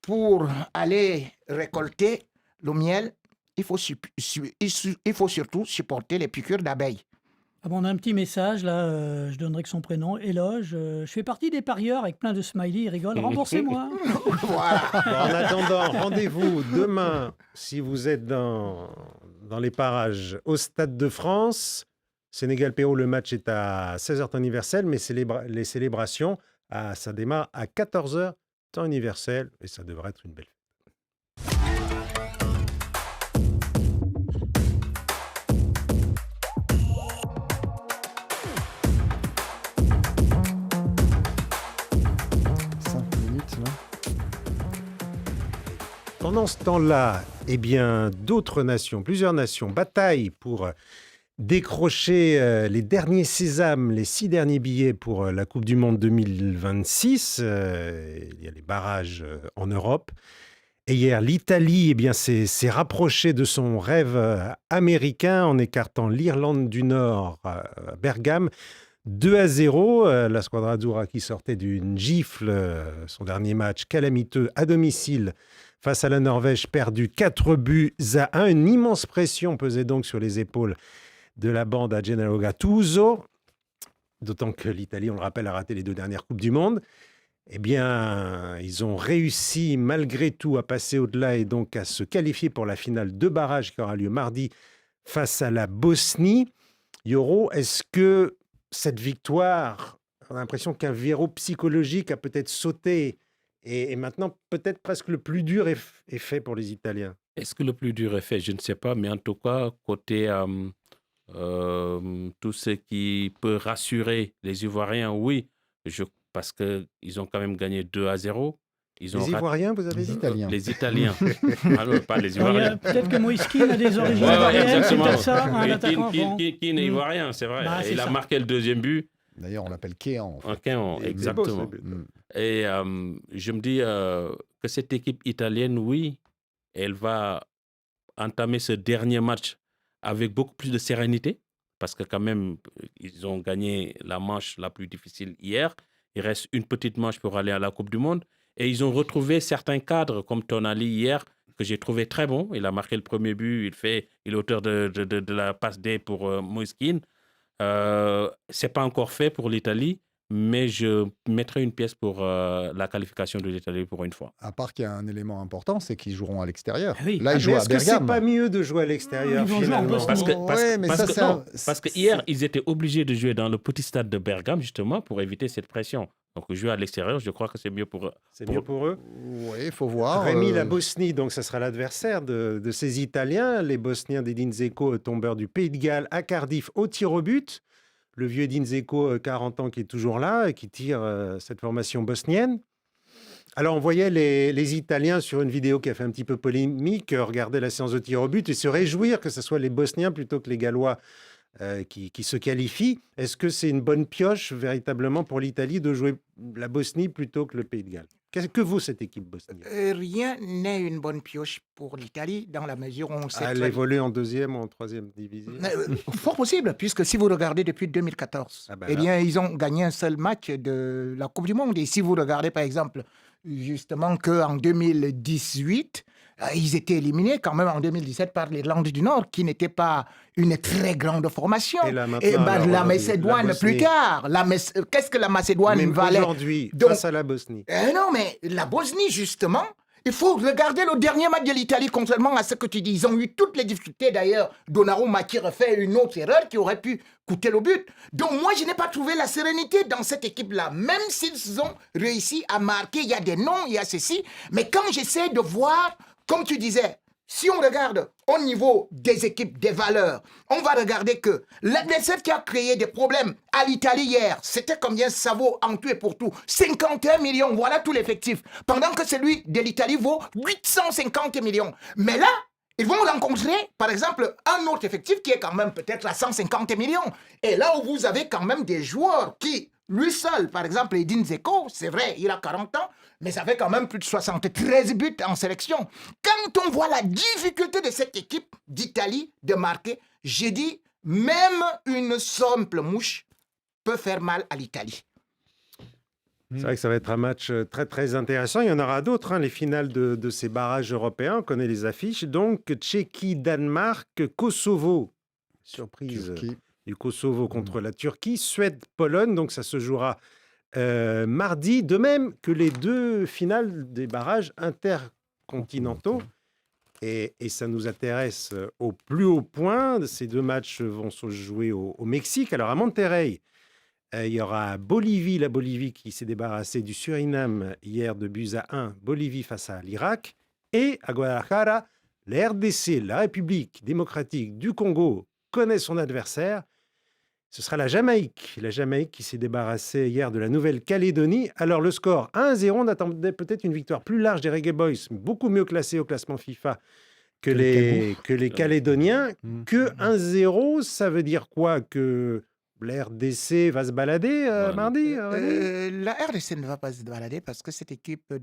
pour aller récolter le miel, il faut surtout supporter les piqûres d'abeilles. Ah bon, on a un petit message, là, je donnerai que son prénom, Éloge. Je fais partie des parieurs avec plein de smileys, ils rigolent. Remboursez-moi. Voilà. Bon, en attendant, rendez-vous demain, si vous êtes dans les parages, au Stade de France. Sénégal-Pérou, le match est à 16h temps universel, mais les célébrations, ça démarre à 14h temps universel, et ça devrait être une belle fête. Pendant ce temps-là, eh bien, plusieurs nations bataillent pour décrocher les derniers sésames, les 6 derniers billets pour la Coupe du Monde 2026. Il y a les barrages en Europe. Et hier, l'Italie s'est rapprochée de son rêve américain en écartant l'Irlande du Nord à Bergame. 2-0, la squadra azzurra qui sortait d'une gifle, son dernier match calamiteux à domicile face à la Norvège, perdu 4-1. Une immense pression pesait donc sur les épaules de la bande à Gennaro Gattuso, d'autant que l'Italie, on le rappelle, a raté les 2 dernières Coupes du Monde. Eh bien, ils ont réussi malgré tout à passer au-delà et donc à se qualifier pour la finale de barrage qui aura lieu mardi face à la Bosnie. Yoro, est-ce que cette victoire, on a l'impression qu'un verrou psychologique a peut-être sauté et maintenant peut-être presque le plus dur est fait pour les Italiens? Est-ce que le plus dur est fait? Je ne sais pas, mais en tout cas, côté tout ce qui peut rassurer les Ivoiriens, oui, parce qu'ils ont quand même gagné 2-0. Les Ivoiriens, vous avez dit? Les Italiens. Alors, pas les Ivoiriens. Peut-être que Moïse Kean a des origines Ouais, ivoiriennes, c'est exactement. peut-être ça, un attaquant. Bon. Kean est ivoirien, c'est vrai. Bah, c'est Il a ça. marqué le 2e but. D'ailleurs, on l'appelle Kéan. En Kéan, Il est exactement. beau, ce but. Et je me dis que cette équipe italienne, oui, elle va entamer ce dernier match avec beaucoup plus de sérénité, parce que quand même, ils ont gagné la manche la plus difficile hier. Il reste une petite manche pour aller à la Coupe du Monde. Et ils ont retrouvé certains cadres, comme Tonali hier, que j'ai trouvé très bon. Il a marqué le premier but, il est auteur de la passe D pour Moïse Kean. C'est pas encore fait pour l'Italie, mais je mettrai une pièce pour la qualification de l'Italie pour une fois. À part qu'il y a un élément important, c'est qu'ils joueront à l'extérieur. Ah oui. Là, ils Mais jouent à est-ce que c'est Bergame. pas mieux de jouer à l'extérieur Ils vont jouer en finalement? Bosnie. Parce que hier, ils étaient obligés de jouer dans le petit stade de Bergame, justement, pour éviter cette pression. Donc, jouer à l'extérieur, je crois que c'est mieux pour eux. C'est mieux pour eux. Oui, il faut voir. Rémi, la Bosnie, donc ça sera l'adversaire de ces Italiens. Les Bosniens d'Edin Dzeko, tombeurs du Pays de Galles à Cardiff au tir au but. Le vieux Edin Dzeko, 40 ans, qui est toujours là et qui tire cette formation bosnienne. Alors, on voyait les Italiens sur une vidéo qui a fait un petit peu polémique, regarder la séance de tir au but et se réjouir que ce soit les Bosniens plutôt que les Gallois qui se qualifient. Est-ce que c'est une bonne pioche véritablement pour l'Italie de jouer la Bosnie plutôt que le Pays de Galles? Qu'est-ce que vaut cette équipe bosnienne? Rien n'est une bonne pioche pour l'Italie dans la mesure où on sait Elle très évolue en 2e ou en 3e division. Fort possible, puisque si vous regardez depuis 2014, Ah ben eh là. bien, ils ont gagné un seul match de la Coupe du Monde. Et si vous regardez, par exemple, justement, qu'en 2018, ils étaient éliminés quand même en 2017 par l'Irlande du Nord, qui n'était pas une très grande formation. Et là, maintenant, alors, la aujourd'hui, Macédoine la plus Bosnie. tard. Qu'est-ce que la Macédoine Même valait? aujourd'hui, Donc- face à la Bosnie. Non, mais la Bosnie, justement, il faut regarder le dernier match de l'Italie, contrairement à ce que tu dis. Ils ont eu toutes les difficultés, d'ailleurs. Donnarumma qui refait une autre erreur qui aurait pu coûter le but. Donc moi, je n'ai pas trouvé la sérénité dans cette équipe-là. Même s'ils ont réussi à marquer, il y a des noms, il y a ceci. Mais quand j'essaie de voir, comme tu disais, si on regarde au niveau des équipes, des valeurs, on va regarder que l'adversaire qui a créé des problèmes à l'Italie hier, c'était combien ça vaut en tout et pour tout? 51 millions, voilà tout l'effectif. Pendant que celui de l'Italie vaut 850 millions. Mais là, ils vont rencontrer, par exemple, un autre effectif qui est quand même peut-être à 150 millions. Et là où vous avez quand même des joueurs qui, lui seul, par exemple, Edin Dzeko, c'est vrai, il a 40 ans, mais ça fait quand même plus de 73 buts en sélection. Quand on voit la difficulté de cette équipe d'Italie de marquer, j'ai dit, même une simple mouche peut faire mal à l'Italie. C'est vrai que ça va être un match très très intéressant. Il y en aura d'autres, hein, les finales de ces barrages européens. On connaît les affiches. Donc, Tchéquie, Danemark, Kosovo. Surprise. du Kosovo contre la Turquie, Suède-Pologne, donc ça se jouera mardi, de même que les 2 finales des barrages intercontinentaux. Et ça nous intéresse au plus haut point. Ces 2 matchs vont se jouer au Mexique. Alors à Monterrey, il y aura Bolivie, la Bolivie qui s'est débarrassée du Suriname hier de buts à 1. Bolivie face à l'Irak. Et à Guadalajara, la RDC, la République démocratique du Congo, connaît son adversaire. Ce sera la Jamaïque qui s'est débarrassée hier de la Nouvelle-Calédonie. Alors le score 1-0, on attendait peut-être une victoire plus large des Reggae Boys, beaucoup mieux classés au classement FIFA que les Calédoniens. Que 1-0, ça veut dire quoi? Que la RDC va se balader mardi? La RDC ne va pas se balader parce que cette équipe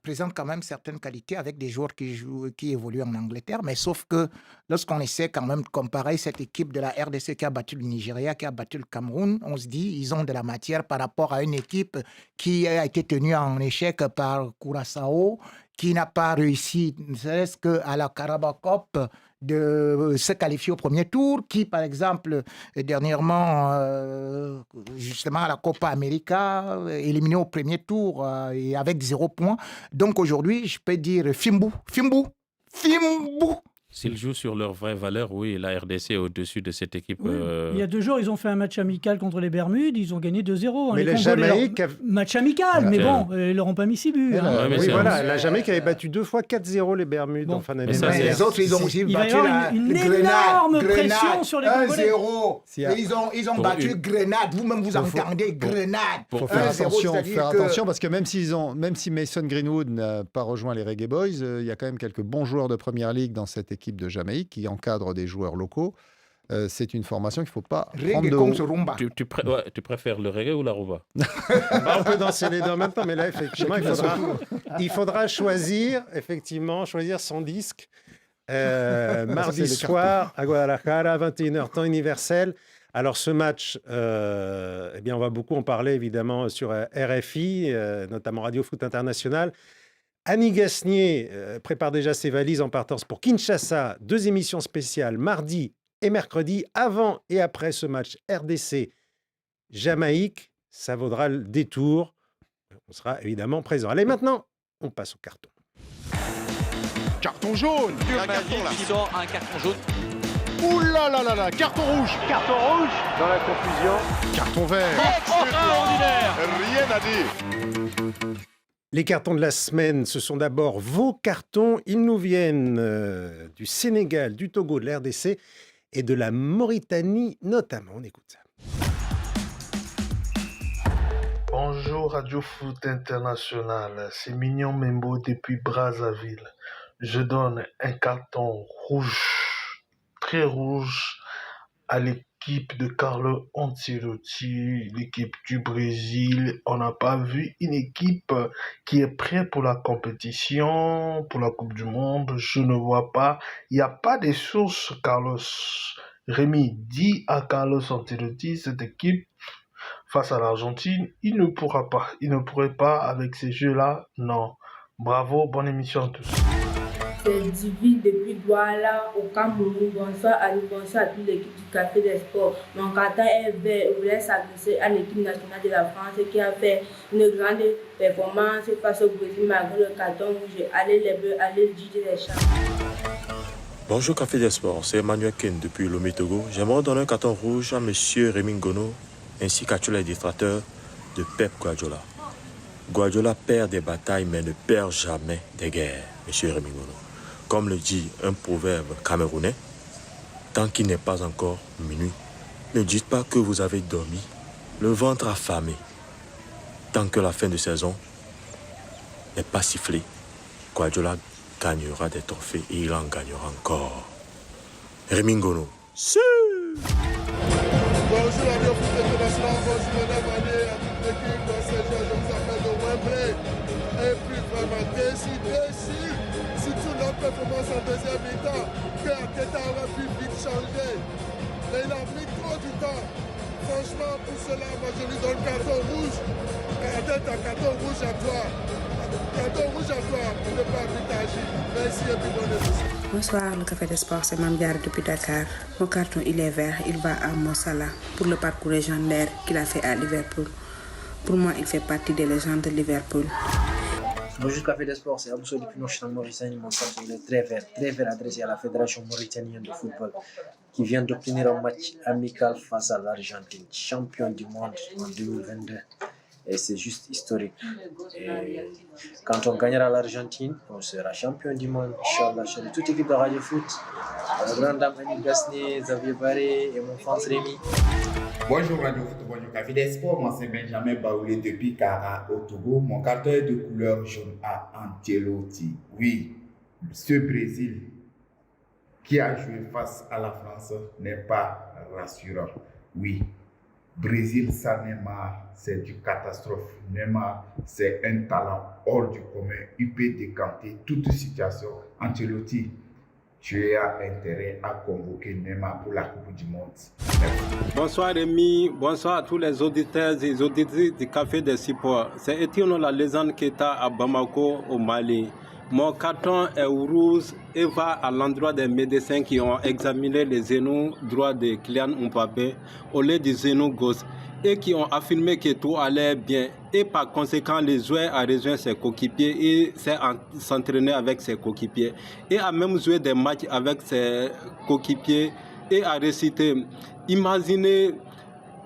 présente quand même certaines qualités avec des joueurs qui évoluent en Angleterre, mais sauf que lorsqu'on essaie quand même de comparer cette équipe de la RDC qui a battu le Nigeria, qui a battu le Cameroun, on se dit ils ont de la matière par rapport à une équipe qui a été tenue en échec par Curaçao, qui n'a pas réussi, ne serait-ce qu'à la Carabao Cup, de se qualifier au premier tour, qui par exemple dernièrement justement à la Copa América éliminé au premier tour et avec 0 points. Donc aujourd'hui je peux dire Fimbu. S'ils jouent sur leurs vraies valeurs, oui, la RDC est au-dessus de cette équipe. Oui. Il y a 2 jours, ils ont fait un match amical contre les Bermudes, ils ont gagné 2-0. Mais la Jamaïque... Match amical, mais bon, ils leur ont pas mis 6 buts. La Jamaïque avait battu 2 fois 4-0 les Bermudes en fin d'année. Les autres, ils ont aussi battu une énorme pression sur les Congolais. 1-0. Ils ont battu Grenade. Vous-même, vous entendez Grenade. Il faut faire attention parce que même si Mason Greenwood n'a pas rejoint les Reggae Boys, il y a quand même quelques bons joueurs de Première Ligue dans cette équipe de Jamaïque qui encadre des joueurs locaux. C'est une formation qu'il ne faut pas prendre de haut. Tu préfères le reggae ou la rumba? On peut danser les deux en même temps, mais là, effectivement, il faudra choisir son disque. Mardi soir, à Guadalajara, 21h, temps universel. Alors, ce match, on va beaucoup en parler, évidemment, sur RFI, notamment Radio Foot International. Annie Gasnier prépare déjà ses valises en partance pour Kinshasa. 2 émissions spéciales, mardi et mercredi, avant et après ce match RDC-Jamaïque. Ça vaudra le détour. On sera évidemment présent. Allez, maintenant, on passe au carton. Carton jaune. Un carton là. Qui sort un carton jaune. Ouh là là là là, carton rouge. Carton rouge. Dans la confusion. Carton vert. Extraordinaire. Rien à dire. Les cartons de la semaine, ce sont d'abord vos cartons. Ils nous viennent du Sénégal, du Togo, de la RDC et de la Mauritanie notamment. On écoute ça. Bonjour Radio Foot International, c'est Mignon Membo depuis Brazzaville. Je donne un carton rouge, très rouge, à l'équipe de Carlo Ancelotti, l'équipe du Brésil. On n'a pas vu une équipe qui est prête pour la compétition, pour la Coupe du Monde. Je ne vois pas. Il n'y a pas de sources. Carlos Rémy dit à Carlo Ancelotti, cette équipe, face à l'Argentine, il ne pourrait pas avec ces jeux-là. Non. Bravo, bonne émission à tous. C'est Divi depuis Douala au Cameroun. Bonsoir à toute l'équipe du Café des Sports. Mon carton est vert. Je voulais s'adresser à l'équipe nationale de la France qui a fait une grande performance face au Brésil malgré le carton rouge. Allez les Bleus, allez Didier Deschamps. Bonjour Café des Sports, c'est Emmanuel Ken depuis Lomé Togo. J'aimerais donner un carton rouge à M. Rémy Ngono ainsi qu'à tous les détracteurs de Pep Guardiola. Guardiola perd des batailles mais ne perd jamais des guerres, M. Rémy Ngono. Comme le dit un proverbe camerounais, tant qu'il n'est pas encore minuit, ne dites pas que vous avez dormi, le ventre affamé. Tant que la fin de saison n'est pas sifflée, Guardiola gagnera des trophées et il en gagnera encore. Rémy Ngono. Bonjour Radio Foot International, bonjour mesdames, année à toute l'équipe de ce jeu, je vous appelle de Wembley. Et puis vraiment déçu. Surtout notre performance en deuxième mi-temps, que Arteta aurait pu vite changer. Mais il a mis trop du temps. Franchement, pour cela, moi je lui donne carton rouge. Arteta, carton rouge à toi. Carton rouge à toi pour ne pas arbitrager. Merci et puis bonne émission. Bonsoir, le Café des Sports, c'est Mamdiar depuis Dakar. Mon carton, il est vert, il va à Mossala pour le parcours légendaire qu'il a fait à Liverpool. Pour moi, il fait partie des légendes de Liverpool. Bonjour Café des Sports, c'est Abousso depuis Nochtan Mauritanie. Mon carton il est très vert adressé à la Fédération mauritanienne de football qui vient d'obtenir un match amical face à l'Argentine, champion du monde en 2022. Et c'est juste historique. Et quand on gagnera l'Argentine, on sera champion du monde. Inch'Allah, je salue toute l'équipe de Radio Foot. La grande dame Annie Gasné, Xavier Barré et mon fils Rémi. Bonjour Radio Foot, bonjour Café des Sports. Moi c'est Benjamin Baoulé depuis Kara au Togo. Mon carton est de couleur jaune à Ancelotti. Oui, ce Brésil qui a joué face à la France n'est pas rassurant. Oui. Brésil, ça Neymar, c'est du catastrophe. Neymar, c'est un talent hors du commun. Il peut décanter toute situation. Ancelotti, tu as intérêt à convoquer Neymar pour la Coupe du Monde. Merci. Bonsoir Rémi, bonsoir à tous les auditeurs et auditrices du Café des Sports. C'est Etienne la légende qui est à Bamako au Mali. Mon carton est rouge et va à l'endroit des médecins qui ont examiné les genoux droits de Kylian Mbappé au lieu du genou gauche et qui ont affirmé que tout allait bien. Et par conséquent, le joueur a rejoint ses coéquipiers et s'est s'entraîné avec ses coéquipiers et a même joué des matchs avec ses coéquipiers et a récité. Imaginez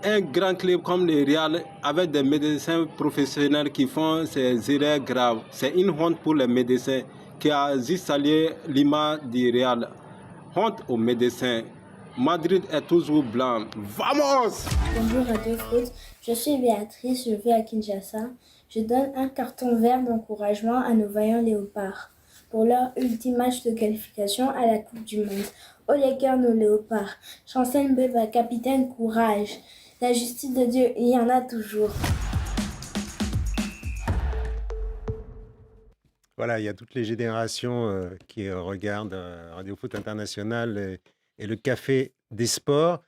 un grand club comme le Real avec des médecins professionnels qui font ces erreurs graves. C'est une honte pour les médecins qui a juste salué l'image du Real. Honte aux médecins. Madrid est toujours blanc. Vamos! Bonjour Radio Foot, je suis Béatrice, je vis à Kinshasa. Je donne un carton vert d'encouragement à nos vaillants léopards pour leur ultime match de qualification à la Coupe du Monde. Oh les cœurs, nos léopards. Chancel Mbeba, capitaine, courage. La justice de Dieu, il y en a toujours. Voilà, il y a toutes les générations qui regardent Radio Foot International et le Café des Sports.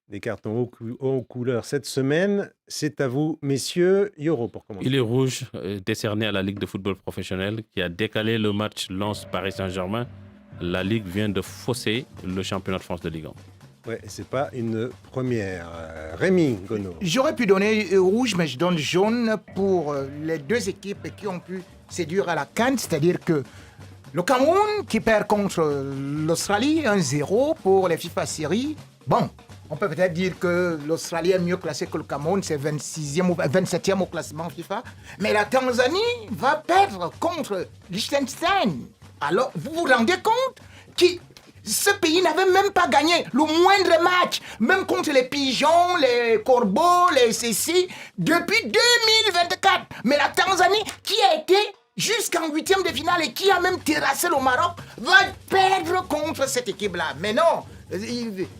Des cartons aux couleurs cette semaine. C'est à vous, messieurs. Yoro, pour commencer. Il est rouge, décerné à la Ligue de football professionnel qui a décalé le match Lens-Paris Saint-Germain. La Ligue vient de fausser le championnat de France de Ligue 1. Ouais, c'est pas une première. Rémi Gono. J'aurais pu donner rouge, mais je donne jaune pour les deux équipes qui ont pu séduire à la CAN, c'est-à-dire que le Cameroun qui perd contre l'Australie 1-0 pour les FIFA Series. Bon, on peut peut-être dire que l'Australie est mieux classée que le Cameroun, c'est 26e ou 27e au classement FIFA. Mais la Tanzanie va perdre contre Liechtenstein. Alors, vous vous rendez compte ce pays n'avait même pas gagné le moindre match, même contre les pigeons, les corbeaux, les cécis, depuis 2024. Mais la Tanzanie, qui a été jusqu'en 8e de finale et qui a même terrassé le Maroc, va perdre contre cette équipe-là. Mais non,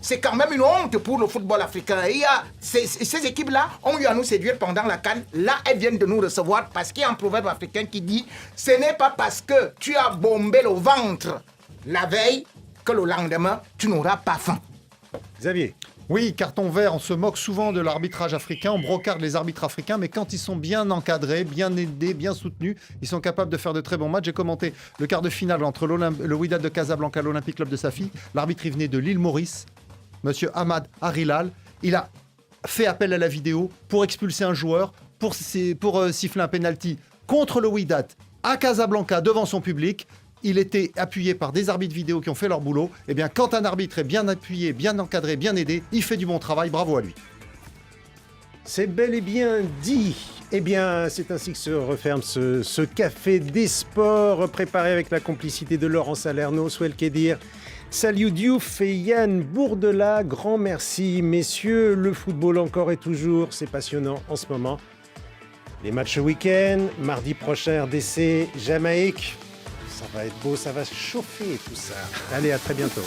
c'est quand même une honte pour le football africain. Et ces équipes-là ont eu à nous séduire pendant la CAN. Là, elles viennent de nous recevoir parce qu'il y a un proverbe africain qui dit « Ce n'est pas parce que tu as bombé le ventre la veille que le lendemain, tu n'auras pas faim. » Xavier. Oui, carton vert, on se moque souvent de l'arbitrage africain, on brocarde les arbitres africains, mais quand ils sont bien encadrés, bien aidés, bien soutenus, ils sont capables de faire de très bons matchs. J'ai commenté le quart de finale entre le Wydad de Casablanca et l'Olympique Club de Safi. L'arbitre, il venait de l'île Maurice, monsieur Ahmad Harilal. Il a fait appel à la vidéo pour expulser un joueur, pour siffler un penalty contre le Wydad à Casablanca devant son public. Il était appuyé par des arbitres vidéo qui ont fait leur boulot. Eh bien, quand un arbitre est bien appuyé, bien encadré, bien aidé, il fait du bon travail. Bravo à lui. C'est bel et bien dit. Eh bien, c'est ainsi que se referme ce Café des Sports, préparé avec la complicité de Laurent Salerno, Souel Kedir, Saliou Diouf et Yann Bourdela. Grand merci, messieurs. Le football encore et toujours, c'est passionnant en ce moment. Les matchs week-end, mardi prochain, RDC, Jamaïque. Ça va être beau, ça va chauffer tout ça. Allez, à très bientôt.